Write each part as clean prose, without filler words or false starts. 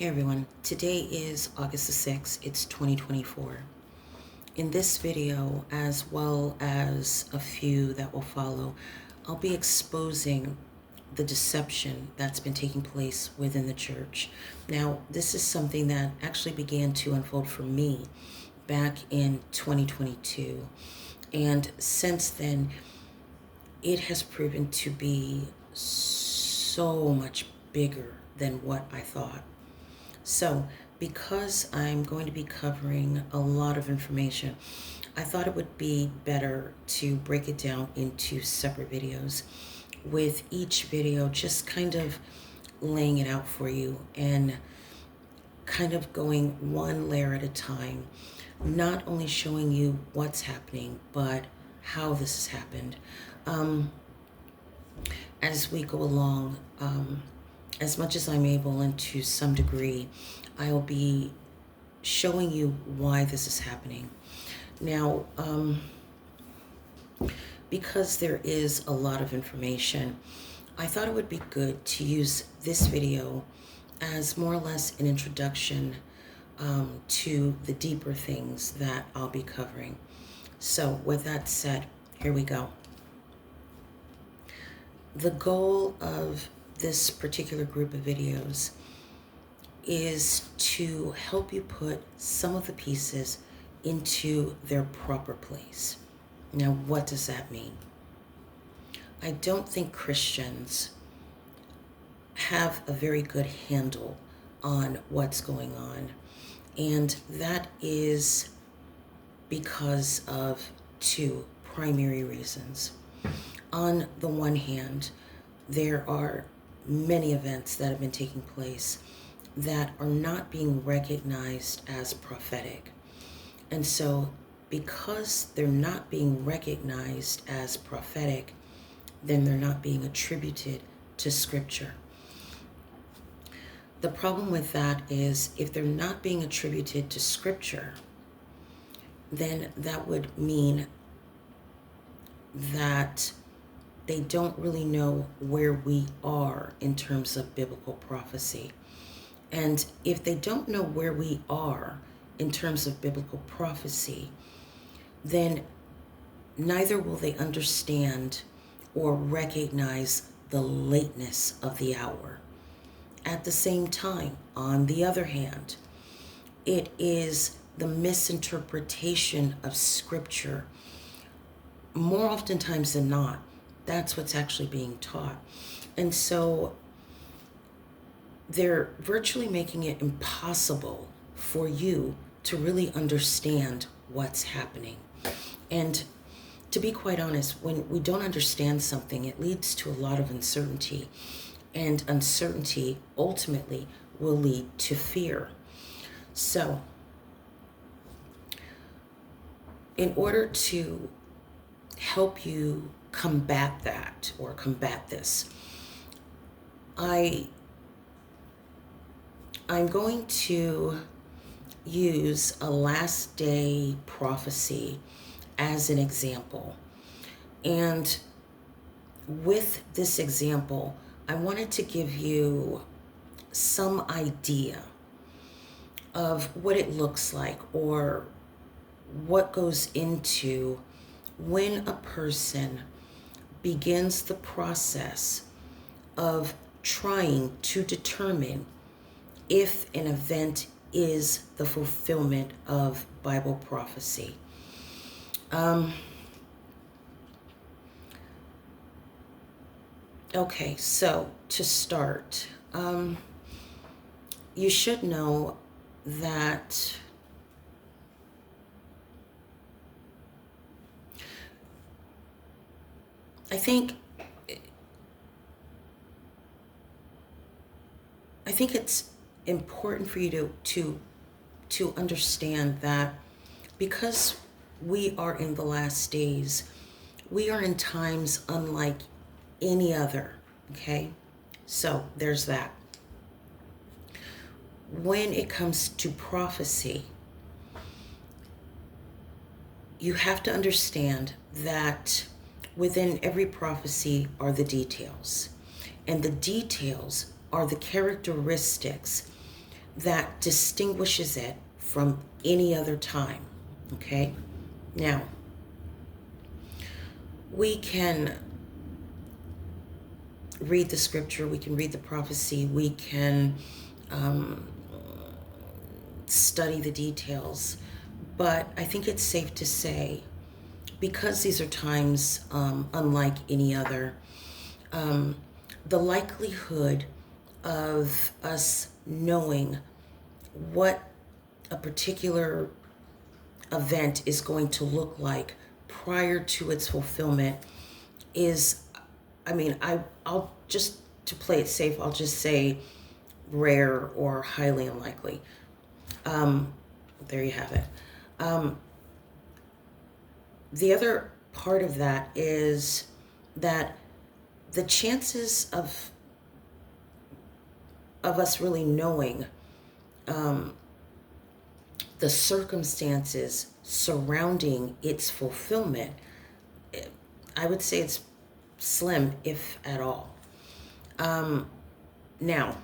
Hey everyone, today is August the 6th, it's 2024. In this video, as well as a few that will follow, I'll be exposing the deception that's been taking place within the church. Now, this is something that actually began to unfold for me back in 2022. And since then, it has proven to be so much bigger than what I thought. So, because I'm going to be covering a lot of information, I thought it would be better to break it down into separate videos, with each video just kind of laying it out for you and kind of going one layer at a time, not only showing you what's happening, but how this has happened. As we go along, as much as I'm able, and to some degree, I will be showing you why this is happening. Now, because there is a lot of information, I thought it would be good to use this video as more or less an introduction to the deeper things that I'll be covering. So with that said, here we go. The goal of this particular group of videos is to help you put some of the pieces into their proper place. Now, what does that mean? I don't think Christians have a very good handle on what's going on, and that is because of two primary reasons. On the one hand, there are many events that have been taking place that are not being recognized as prophetic. And so, because they're not being recognized as prophetic, then they're not being attributed to Scripture. The problem with that is, if they're not being attributed to Scripture, then that would mean that they don't really know where we are in terms of biblical prophecy. And if they don't know where we are in terms of biblical prophecy, then neither will they understand or recognize the lateness of the hour. At the same time, on the other hand, it is the misinterpretation of Scripture. More oftentimes than not, that's what's actually being taught. And so they're virtually making it impossible for you to really understand what's happening. And to be quite honest, when we don't understand something, it leads to a lot of uncertainty. And uncertainty ultimately will lead to fear. So, in order to help you combat that, or combat this, I'm going to use a last day prophecy as an example. And with this example, I wanted to give you some idea of what it looks like, or what goes into when a person begins the process of trying to determine if an event is the fulfillment of Bible prophecy. Okay, so to start, you should know that I think it's important for you to understand that because we are in the last days, we are in times unlike any other. Okay, so there's that. When it comes to prophecy, you have to understand that within every prophecy are the details, and the details are the characteristics that distinguishes it from any other time. Okay? Now, we can read the scripture, we can read the prophecy, we can study the details, but I think it's safe to say, because these are times unlike any other, the likelihood of us knowing what a particular event is going to look like prior to its fulfillment is, I'll just, to play it safe, I'll just say rare or highly unlikely. There you have it. The other part of that is that the chances of us really knowing the circumstances surrounding its fulfillment, I would say it's slim, if at all. Now,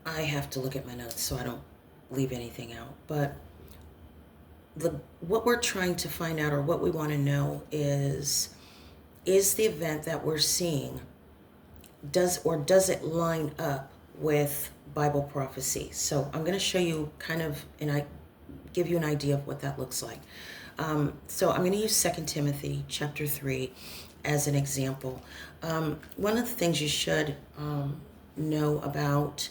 I have to look at my notes so I don't leave anything out, but what we're trying to find out, or what we want to know, is the event that we're seeing, does it line up with Bible prophecy? So I'm going to show you kind of, and I give you an idea of what that looks like. So I'm going to use 2 Timothy chapter 3 as an example. One of the things you should know about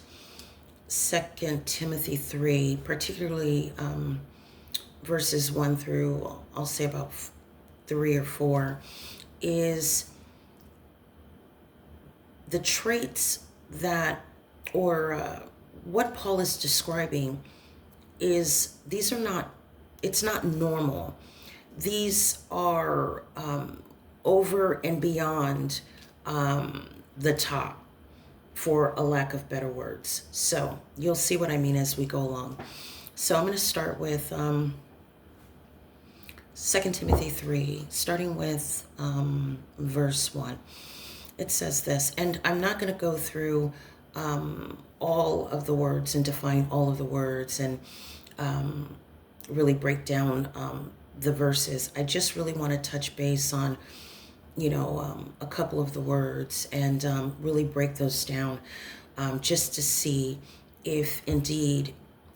2 Timothy 3, particularly verses 1 through, I'll say about 3 or 4, is the traits that, or what Paul is describing is, these are not, it's not normal. These are over and beyond the top, for a lack of better words. So you'll see what I mean as we go along. So I'm going to start with 2 Timothy 3, starting with verse 1. It says this, and I'm not going to go through all of the words and define all of the words and really break down the verses. I just really want to touch base on, a couple of the words and really break those down, just to see if indeed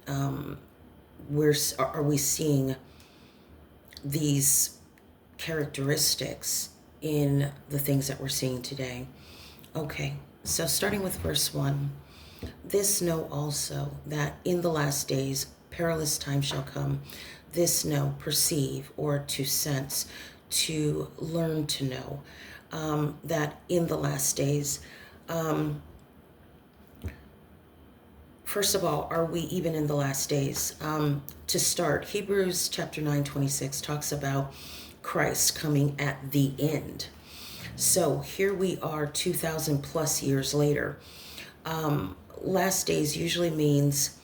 are we seeing these characteristics in the things that we're seeing today. Okay, so starting with verse 1, this know also, that in the last days perilous times shall come. This know, perceive, or to sense, to learn to know, that in the last days, first of all, are we even in the last days? To start, Hebrews chapter 9:26 talks about Christ coming at the end. So here we are 2,000 plus years later. Last days usually means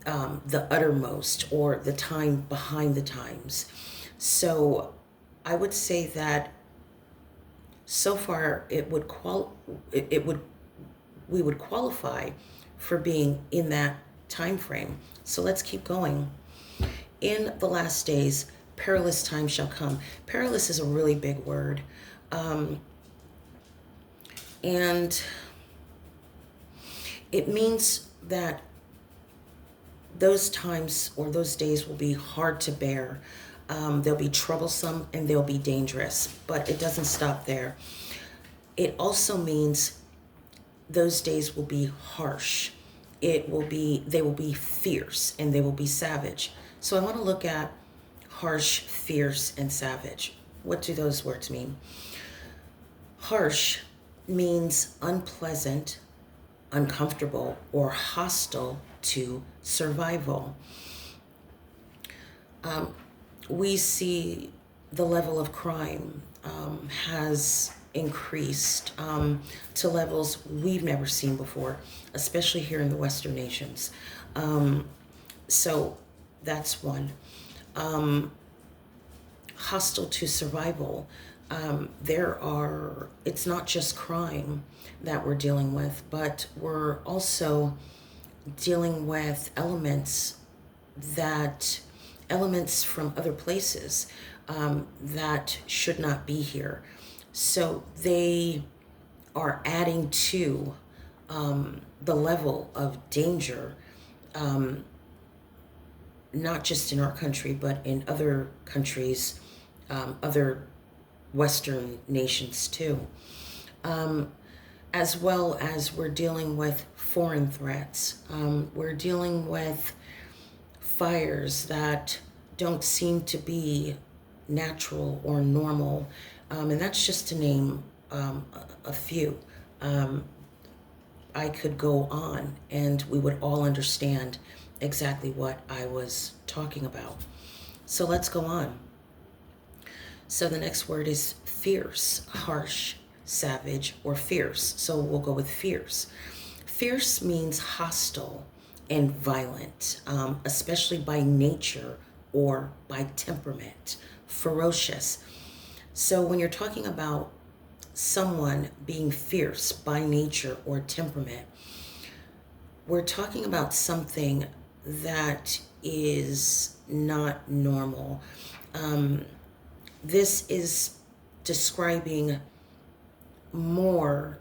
the uttermost, or the time behind the times. So I would say that so far we would qualify for being in that time frame. So let's keep going. In the last days, perilous times shall come. Perilous is a really big word. And it means that those times or those days will be hard to bear. They'll be troublesome and they'll be dangerous, but it doesn't stop there. It also means those days will be harsh. They will be fierce, and they will be savage. So I want to look at harsh, fierce, and savage. What do those words mean? Harsh means unpleasant, uncomfortable, or hostile to survival. We see the level of crime has increased to levels we've never seen before, especially here in the Western nations. So that's one. hostile to survival. It's not just crime that we're dealing with, but we're also dealing with elements from other places that should not be here. So they are adding to the level of danger, not just in our country, but in other countries, other Western nations too. As well as we're dealing with foreign threats. We're dealing with fires that don't seem to be natural or normal. And that's just to name a few. I could go on and we would all understand exactly what I was talking about. So let's go on. So the next word is fierce, harsh, savage, or fierce. So we'll go with fierce. Fierce means hostile and violent, especially by nature or by temperament, ferocious. So when you're talking about someone being fierce by nature or temperament, we're talking about something that is not normal. This is describing more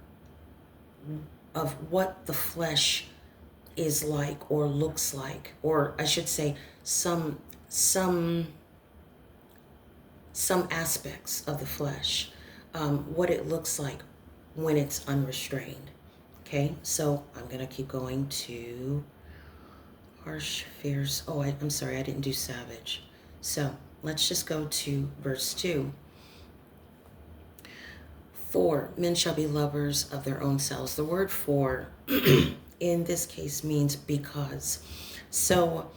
of what the flesh is like or looks like, or I should say some aspects of the flesh, what it looks like when it's unrestrained. Okay, so I'm gonna keep going to harsh, fierce. Oh, I'm sorry, I didn't do savage. So let's just go to verse 2. For men shall be lovers of their own selves. The word for in this case means because. So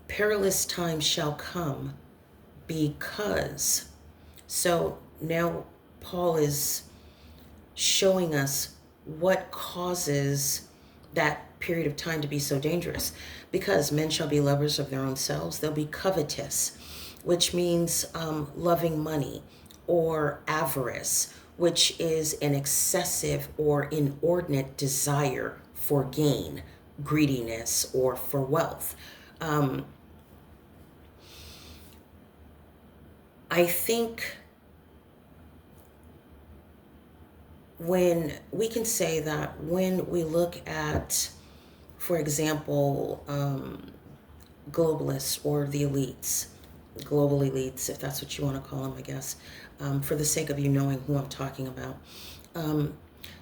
perilous times shall come because. So now Paul is showing us what causes that period of time to be so dangerous. Because men shall be lovers of their own selves, they'll be covetous, which means loving money, or avarice, which is an excessive or inordinate desire for gain, greediness, or for wealth. I think when we can say that when we look at, for example, globalists or the elites, global elites, if that's what you want to call them, I guess, for the sake of you knowing who I'm talking about.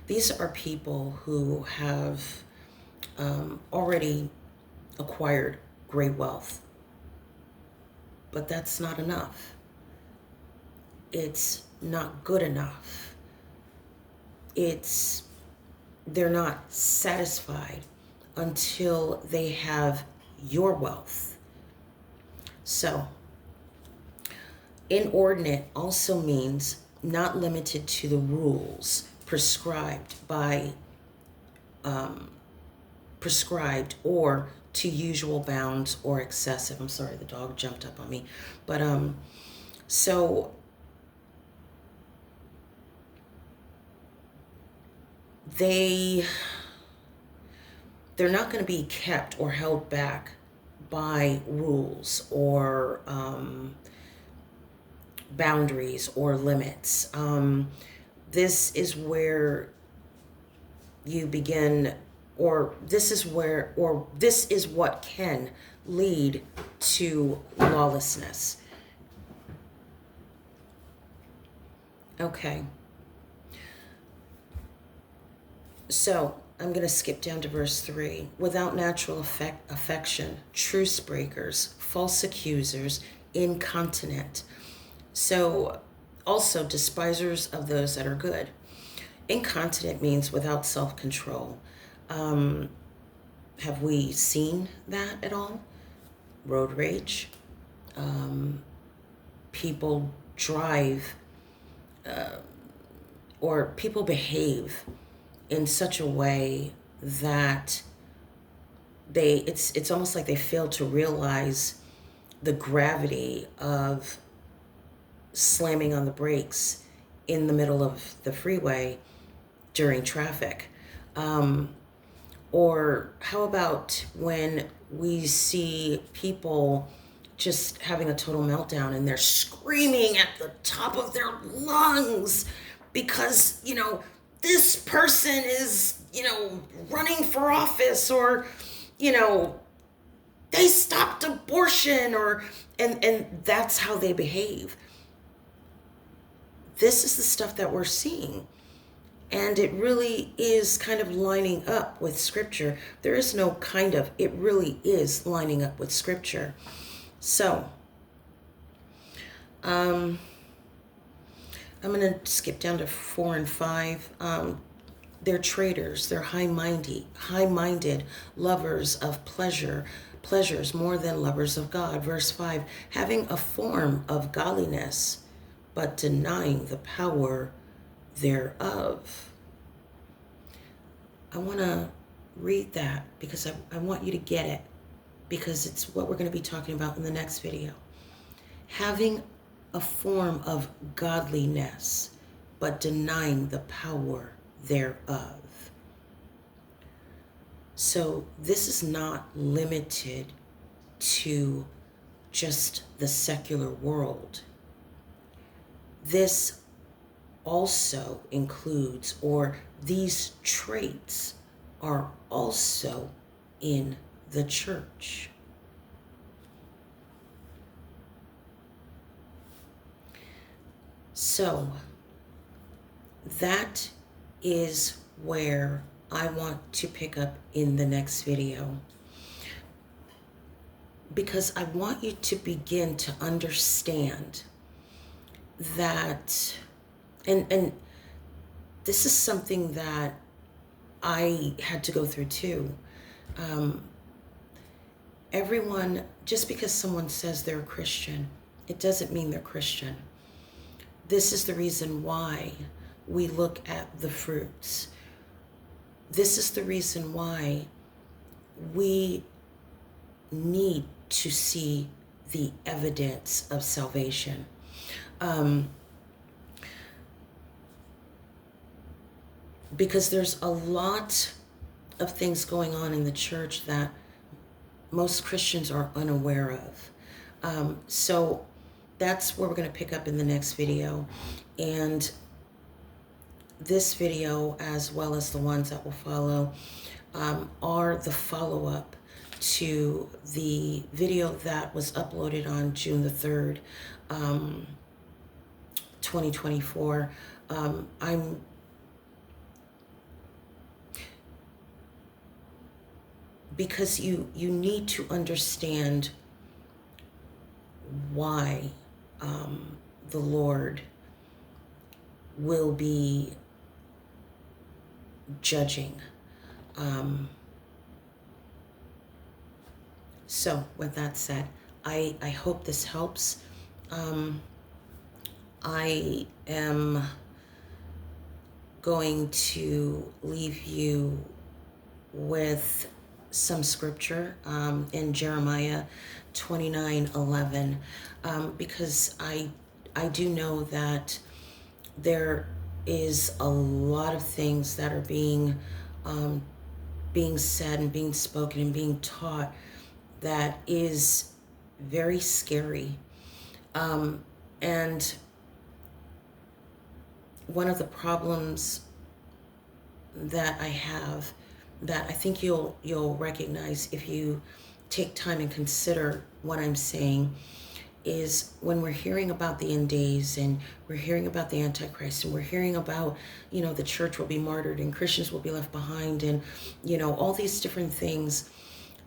These are people who have already acquired great wealth, but that's not enough. It's not good enough. They're not satisfied until they have your wealth. So, inordinate also means not limited to the rules prescribed or to usual bounds or excessive. I'm sorry, the dog jumped up on me. But so they're not going to be kept or held back by rules or boundaries or limits. This is where you begin, or this is what can lead to lawlessness. Okay. So I'm going to skip down to verse 3. Without natural affection, truce breakers, false accusers, incontinent. So also despisers of those that are good. Incontinent means without self-control. Have we seen that at all? Road rage. People drive or people behave in such a way that it's almost like they fail to realize the gravity of slamming on the brakes in the middle of the freeway during traffic? Or how about when we see people just having a total meltdown and they're screaming at the top of their lungs because, this person is, running for office, or, they stopped abortion, or and that's how they behave. This is the stuff that we're seeing. And it really is kind of lining up with Scripture. There is no kind of, it really is lining up with Scripture. So, I'm going to skip down to 4 and 5. They're traitors. They're high-minded, lovers of pleasures more than lovers of God. Verse 5, having a form of godliness, but denying the power thereof. I want to read that because I want you to get it, because it's what we're going to be talking about in the next video. Having a form of godliness, but denying the power thereof. So this is not limited to just the secular world. This also includes, or these traits are also in the church. So that is where I want to pick up in the next video, because I want you to begin to understand that, and this is something that I had to go through too. Everyone, just because someone says they're a Christian, it doesn't mean they're Christian. This is the reason why we look at the fruits. This is the reason why we need to see the evidence of salvation. Because there's a lot of things going on in the church that most Christians are unaware of. So that's where we're going to pick up in the next video. And this video, as well as the ones that will follow, are the follow-up to the video that was uploaded on June the 3rd, 2024. Because you need to understand why the Lord will be judging. So with that said, I hope this helps. I am going to leave you with some scripture in Jeremiah 29:11, because I do know that there is a lot of things that are being said and being spoken and being taught that is very scary. And one of the problems that I have, that I think you'll recognize if you take time and consider what I'm saying, is when we're hearing about the end days, and we're hearing about the Antichrist, and we're hearing about, the church will be martyred and Christians will be left behind, and, all these different things.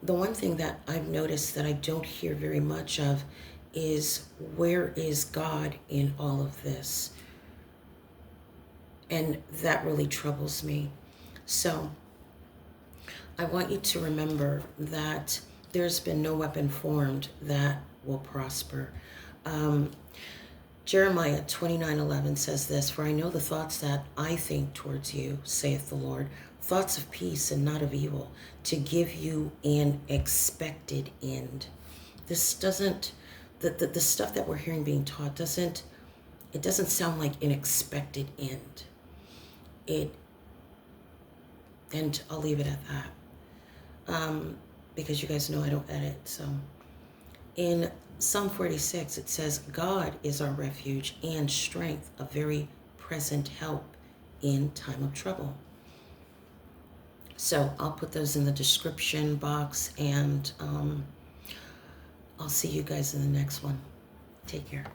The one thing that I've noticed that I don't hear very much of is, where is God in all of this? And that really troubles me. So I want you to remember that there's been no weapon formed that will prosper. Jeremiah 29:11 says this, for I know the thoughts that I think towards you, saith the Lord, thoughts of peace and not of evil, to give you an expected end. This doesn't, the stuff that we're hearing being taught doesn't It doesn't sound like an expected end. And I'll leave it at that. Because you guys know I don't edit. So in Psalm 46, it says, God is our refuge and strength, a very present help in time of trouble. So I'll put those in the description box, and I'll see you guys in the next one. Take care.